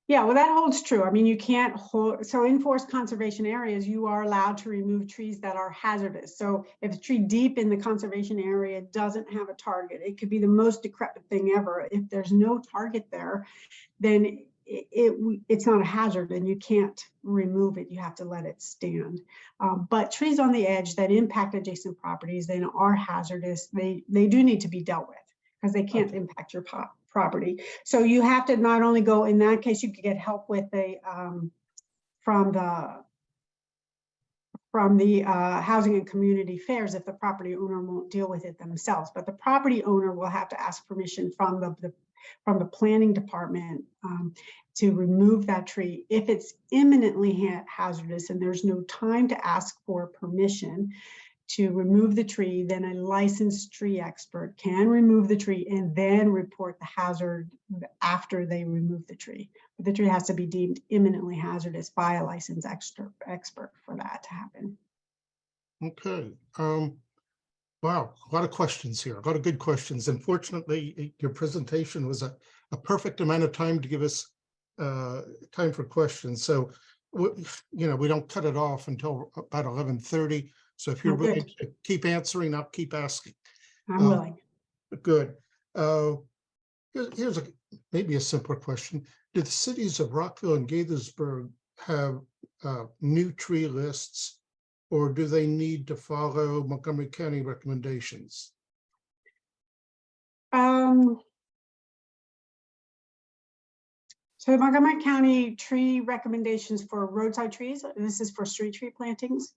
Yeah, well, that holds true. I mean, you can't hold, so in forest conservation areas, you are allowed to remove trees that are hazardous. So if a tree deep in the conservation area doesn't have a target, it could be the most decrepit thing ever. If there's no target there, then it's not a hazard and you can't remove it. You have to let it stand. But trees on the edge that impact adjacent properties and are hazardous, they do need to be dealt with because they can't impact your property. So you have to not only go, in that case, you could get help with from the Housing and Community Affairs if the property owner won't deal with it themselves. But the property owner will have to ask permission from the planning department to remove that tree. If it's imminently hazardous and there's no time to ask for permission to remove the tree, then a licensed tree expert can remove the tree and then report the hazard after they remove the tree. But the tree has to be deemed imminently hazardous by a licensed expert for that to happen. Okay. Wow, a lot of questions here, a lot of good questions. Unfortunately, your presentation was a perfect amount of time to give us time for questions. So, we don't cut it off until about 11:30. So if you're willing to keep answering, I'll keep asking. I'm willing. Good. Here's maybe a simpler question. Do the cities of Rockville and Gaithersburg have new tree lists, or do they need to follow Montgomery County recommendations? So Montgomery County tree recommendations for roadside trees, this is for street tree plantings.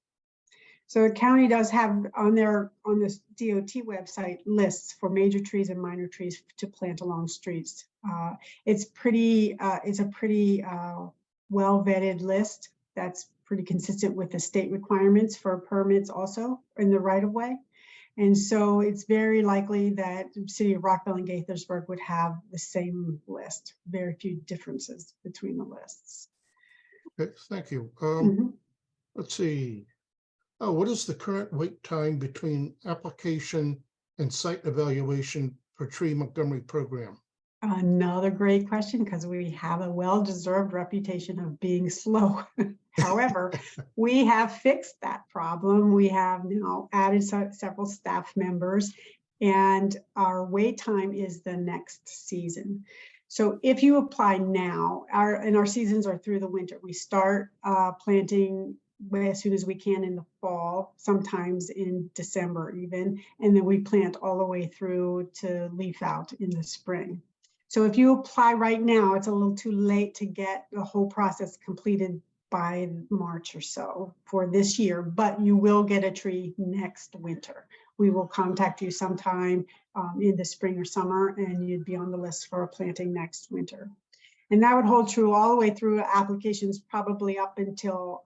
So the county does have on this DOT website lists for major trees and minor trees to plant along streets. It's a pretty well vetted list that's pretty consistent with the state requirements for permits also in the right of way. And so it's very likely that the city of Rockville and Gaithersburg would have the same list. Very few differences between the lists. Okay, thank you. Let's see. Oh, what is the current wait time between application and site evaluation for Tree Montgomery program? Another great question, because we have a well-deserved reputation of being slow. However, we have fixed that problem. We have now added several staff members, and our wait time is the next season. So if you apply now, our seasons are through the winter. We start planting as soon as we can in the fall, sometimes in December even, and then we plant all the way through to leaf out in the spring. So if you apply right now, it's a little too late to get the whole process completed by March or so for this year, but you will get a tree next winter. We will contact you sometime in the spring or summer, and you'd be on the list for a planting next winter. And that would hold true all the way through applications, probably up until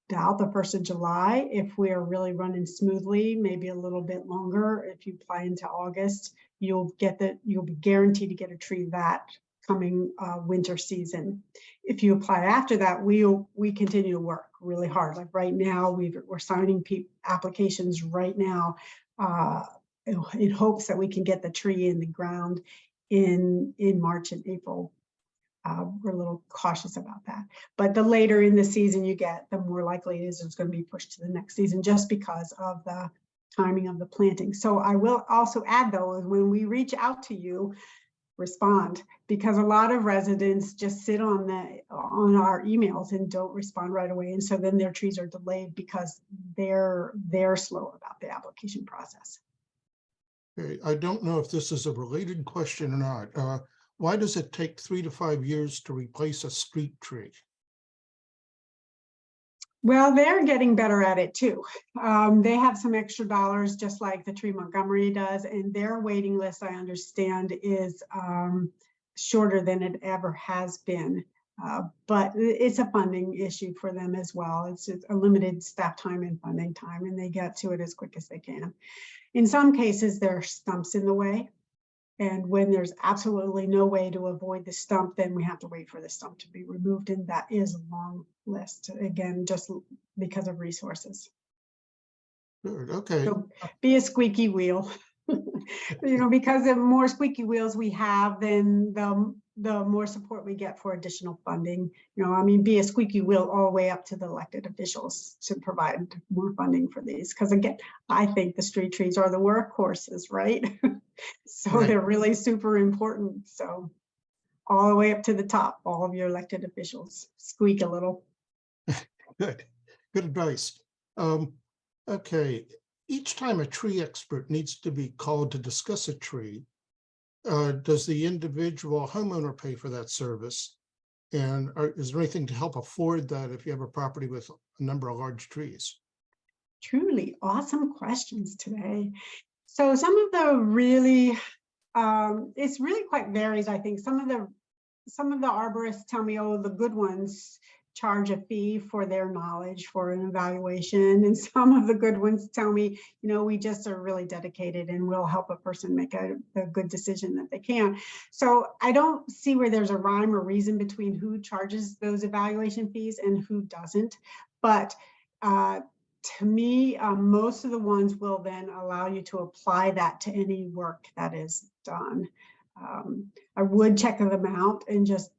about the 1st of July. If we are really running smoothly, maybe a little bit longer. If you apply into August, you'll be guaranteed to get a tree that coming winter season. If you apply after that, we continue to work really hard. Like right now, we're signing applications right now in hopes that we can get the tree in the ground in March and April. We're a little cautious about that, but the later in the season you get, the more likely it is it's going to be pushed to the next season, just because of the timing of the planting. So I will also add, though, when we reach out to you, respond, because a lot of residents just sit on our emails and don't respond right away, and so then their trees are delayed because they're slow about the application process. Okay, I don't know if this is a related question or not. Why does it take 3 to 5 years to replace a street tree? Well, they're getting better at it too. They have some extra dollars, just like the Tree Montgomery does, and their waiting list, I understand, is shorter than it ever has been. But it's a funding issue for them as well. It's a limited staff time and funding time, and they get to it as quick as they can. In some cases, there are stumps in the way. And when there's absolutely no way to avoid the stump, then we have to wait for the stump to be removed. And that is a long list, again, just because of resources. Good, okay. So be a squeaky wheel. Because the more squeaky wheels we have, then the more support we get for additional funding. Be a squeaky wheel all the way up to the elected officials to provide more funding for these. Because again, I think the street trees are the workhorses, right? So right. They're really super important. So all the way up to the top, all of your elected officials squeak a little. Good advice. Okay. Each time a tree expert needs to be called to discuss a tree, does the individual homeowner pay for that service? And is there anything to help afford that if you have a property with a number of large trees? Truly awesome questions today. So some of the really, it's really quite varies, I think. Some of the arborists tell me, oh, the good ones charge a fee for their knowledge for an evaluation. And some of the good ones tell me, we just are really dedicated and we'll help a person make a good decision that they can. So I don't see where there's a rhyme or reason between who charges those evaluation fees and who doesn't. But to me, most of the ones will then allow you to apply that to any work that is done. I would check them out and just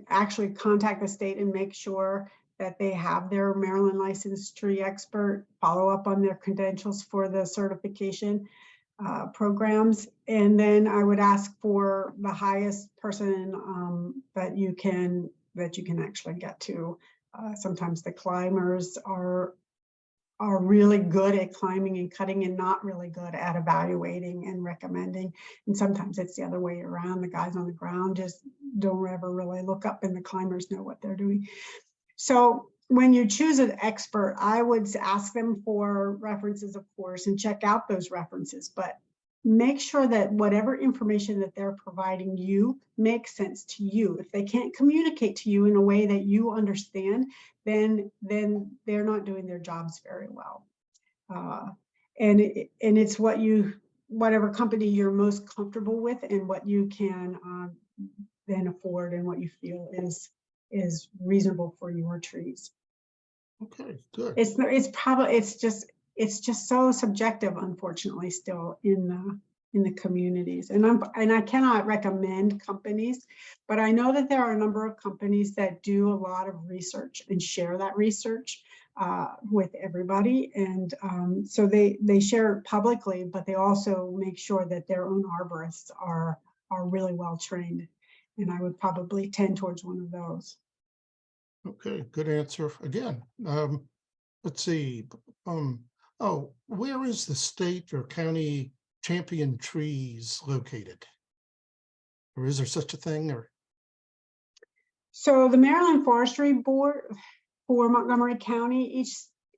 actually contact the state and make sure that they have their Maryland licensed tree expert, follow up on their credentials for the certification programs. And then I would ask for the highest person that you can actually get to. Sometimes the climbers are really good at climbing and cutting and not really good at evaluating and recommending. And sometimes it's the other way around. The guys on the ground just don't ever really look up and the climbers know what they're doing. So when you choose an expert, I would ask them for references, of course, and check out those references, but make sure that whatever information that they're providing you makes sense to you. If they can't communicate to you in a way that you understand, then they're not doing their jobs very well. And it's whatever company you're most comfortable with and what you can then afford and what you feel is reasonable for your trees. Okay, good. It's just so subjective, unfortunately, still in the communities. And I cannot recommend companies, but I know that there are a number of companies that do a lot of research and share that research. with everybody. And so they share it publicly, but they also make sure that their own arborists are really well trained. And I would probably tend towards one of those. Okay, good answer again. Let's see. Oh, where is the state or county champion trees located? Or is there such a thing? Or So the Maryland Forestry Board for Montgomery County,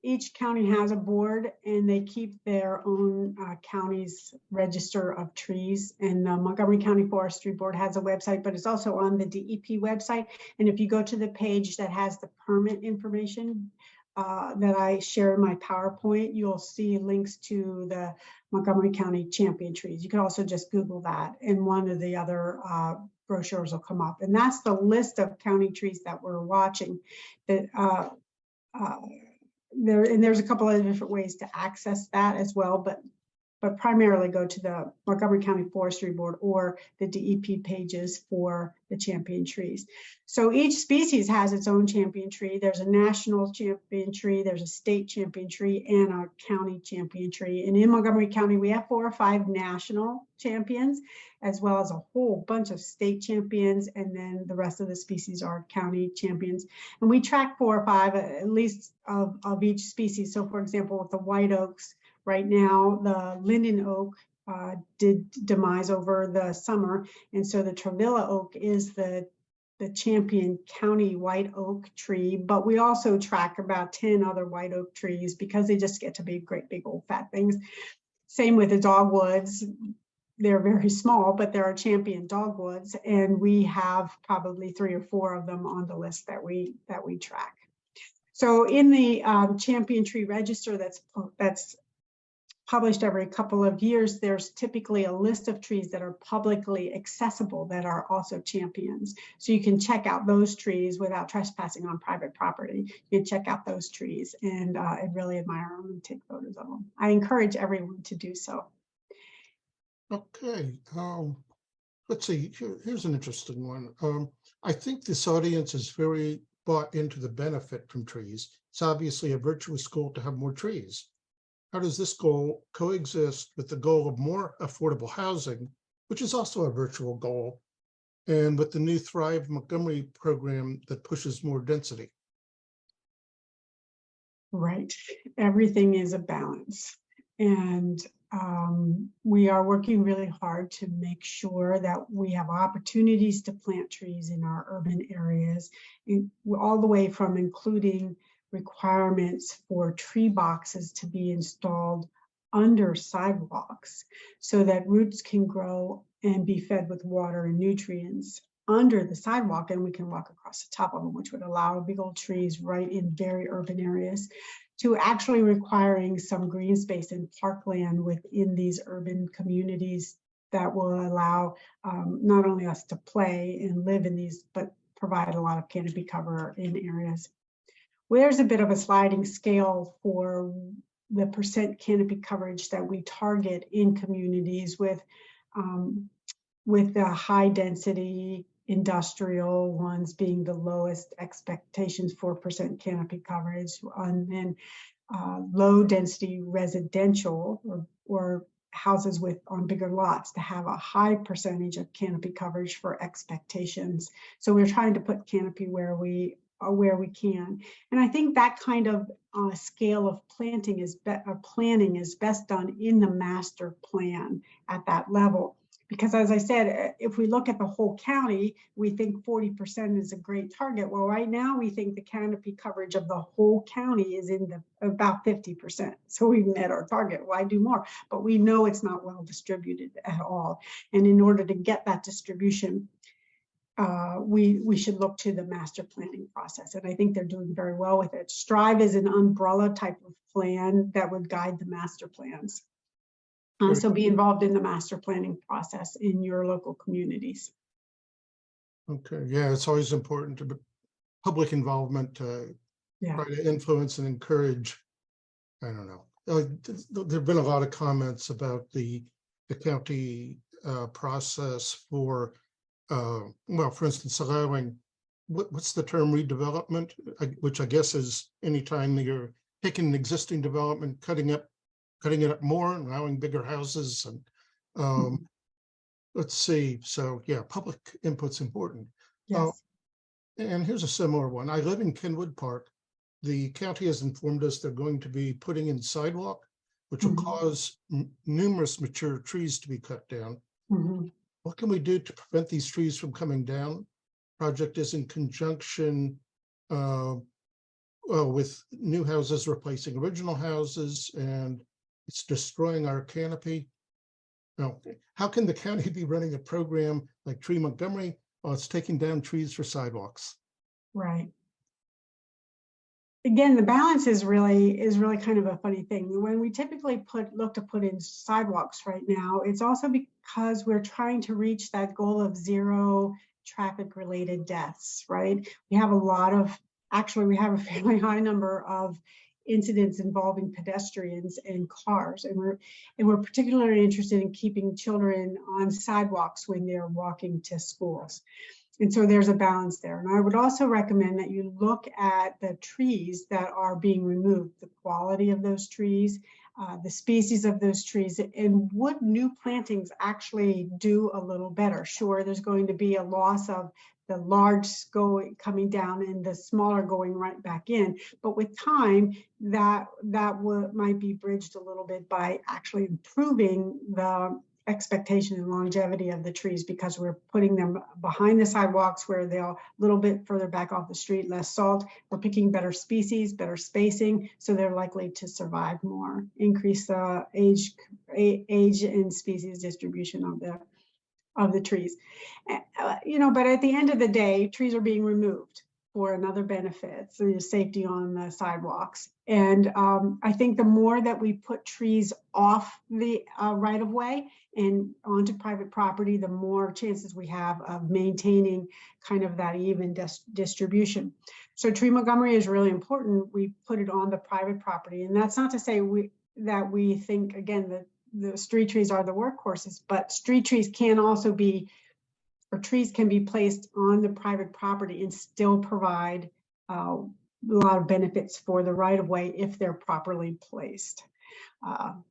each county has a board, and they keep their own county's register of trees. And the Montgomery County Forestry Board has a website, but it's also on the DEP website. And if you go to the page that has the permit information that I share in my PowerPoint, you'll see links to the Montgomery County champion trees. You can also just Google that, and one of the other brochures will come up. And that's the list of county trees that we're watching. That there's a couple of different ways to access that as well, but primarily go to the Montgomery County Forestry Board or the DEP pages for the champion trees. So each species has its own champion tree. There's a national champion tree, there's a state champion tree, and a county champion tree. And in Montgomery County, we have 4 or 5 national champions, as well as a whole bunch of state champions, and then the rest of the species are county champions. And we track 4 or 5 at least of each species. So for example, with the white oaks, right now, the linden oak did demise over the summer, and so the Travilla oak is the champion county white oak tree. But we also track about 10 other white oak trees because they just get to be great big old fat things. Same with the dogwoods. They're very small, but there are champion dogwoods, and we have probably 3 or 4 of them on the list that we track. So in the champion tree register that's published every couple of years, there's typically a list of trees that are publicly accessible that are also champions. So you can check out those trees without trespassing on private property. You can check out those trees and really admire them and take photos of them. I encourage everyone to do so. okay, let's see. Here's an interesting one. I think this audience is very bought into the benefit from trees. It's obviously a virtuous goal to have more trees. How does this goal coexist with the goal of more affordable housing, which is also a virtual goal, and with the new Thrive Montgomery program that pushes more density? Right. Everything is a balance. And we are working really hard to make sure that we have opportunities to plant trees in our urban areas, all the way from including requirements for tree boxes to be installed under sidewalks so that roots can grow and be fed with water and nutrients under the sidewalk, and we can walk across the top of them, which would allow big old trees right in very urban areas, to actually requiring some green space and parkland within these urban communities that will allow not only us to play and live in these, but provide a lot of canopy cover in areas. There's a bit of a sliding scale for the percent canopy coverage that we target in communities with the high density industrial ones being the lowest expectations, 4% canopy coverage, and then low density residential or houses on bigger lots to have a high percentage of canopy coverage for expectations. So we're trying to put canopy where we can. And I think that kind of scale of planting planning is best done in the master plan at that level. Because as I said, if we look at the whole county, we think 40% is a great target. Well, right now we think the canopy coverage of the whole county is in about 50%. So we've met our target. Why do more? But we know it's not well distributed at all. And in order to get that distribution, we should look to the master planning process. And I think they're doing very well with it. Strive is an umbrella type of plan that would guide the master plans. So be involved in the master planning process in your local communities. Okay, yeah, it's always important to public involvement to try to influence and encourage. I don't know. There have been a lot of comments about the county process for, well, for instance, allowing what's the term, redevelopment? Which I guess is anytime you're taking an existing development, cutting it up more and allowing bigger houses and let's see. So yeah, public input's important. Yes. And here's a similar one. I live in Kenwood Park. The county has informed us they're going to be putting in sidewalk, which will cause numerous mature trees to be cut down. What can we do to prevent these trees from coming down? Project is in conjunction with new houses replacing original houses, and it's destroying our canopy. Now, how can the county be running a program like Tree Montgomery while it's taking down trees for sidewalks? Right. Again, the balance is really kind of a funny thing. When we typically look to put in sidewalks right now, it's also because we're trying to reach that goal of zero traffic related deaths, right? We have we have a fairly high number of incidents involving pedestrians and cars, and we're particularly interested in keeping children on sidewalks when they're walking to schools. And so there's a balance there. And I would also recommend that you look at the trees that are being removed, the quality of those trees, the species of those trees, and would new plantings actually do a little better? Sure, there's going to be a loss of the large coming down and the smaller going right back in. But with time, that might be bridged a little bit by actually improving the expectation and longevity of the trees, because we're putting them behind the sidewalks where they're a little bit further back off the street, less salt. We're picking better species, better spacing, so they're likely to survive more, increase the age and species distribution of the trees. But at the end of the day, trees are being removed for another benefit, so there's safety on the sidewalks. And I think the more that we put trees off the right of way and onto private property, the more chances we have of maintaining kind of that even distribution. So Tree Montgomery is really important. We put it on the private property, and that's not to say that we think, again, that the street trees are the workhorses, but street trees can also be, or trees can be placed on the private property and still provide a lot of benefits for the right of way if they're properly placed.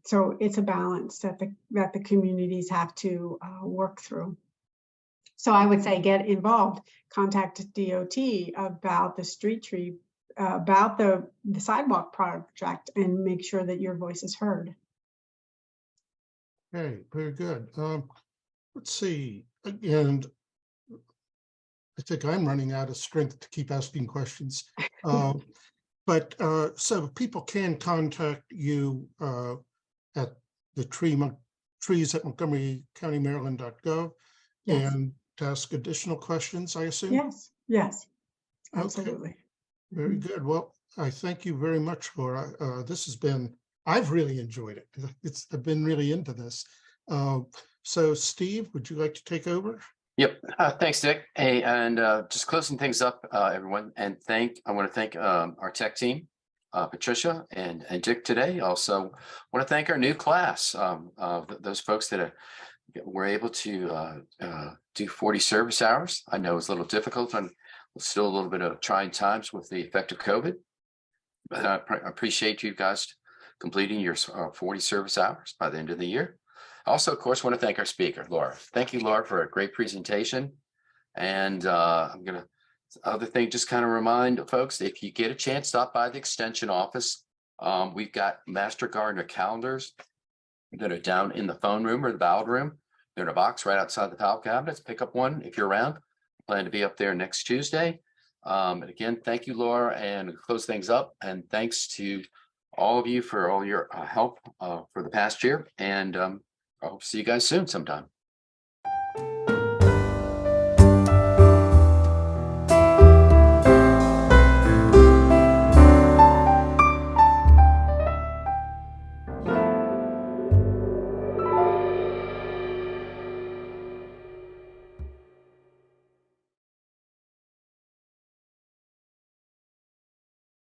So it's a balance that the communities have to work through. So I would say get involved, contact DOT about the street tree, about the sidewalk project, and make sure that your voice is heard. Okay, very good. Let's see. And I think I'm running out of strength to keep asking questions. But so people can contact you at the trees at Montgomery County, Maryland.gov, Yes. and to ask additional questions, I assume? Yes, Okay. absolutely. Very good. Well, I thank you very much, Laura. I've really enjoyed it. I've been really into this. So Steve, would you like to take over? Yep. Thanks, Dick. Hey, and just closing things up, everyone. And I want to thank our tech team, Patricia and Dick today. Also want to thank our new class, those folks that were able to do 40 service hours. I know it's a little difficult and still a little bit of trying times with the effect of COVID, but I appreciate you guys completing your 40 service hours by the end of the year. Also, of course, want to thank our speaker, Laura. Thank you, Laura, for a great presentation. And I'm going to, other thing, just kind of remind folks, if you get a chance, stop by the extension office. We've got Master Gardener calendars that are down in the phone room or the ballot room. They're in a box right outside the file cabinets. Pick up one if you're around. Plan to be up there next Tuesday. And again, thank you, Laura, and close things up. And thanks to all of you for all your help for the past year. And I hope to see you guys soon sometime.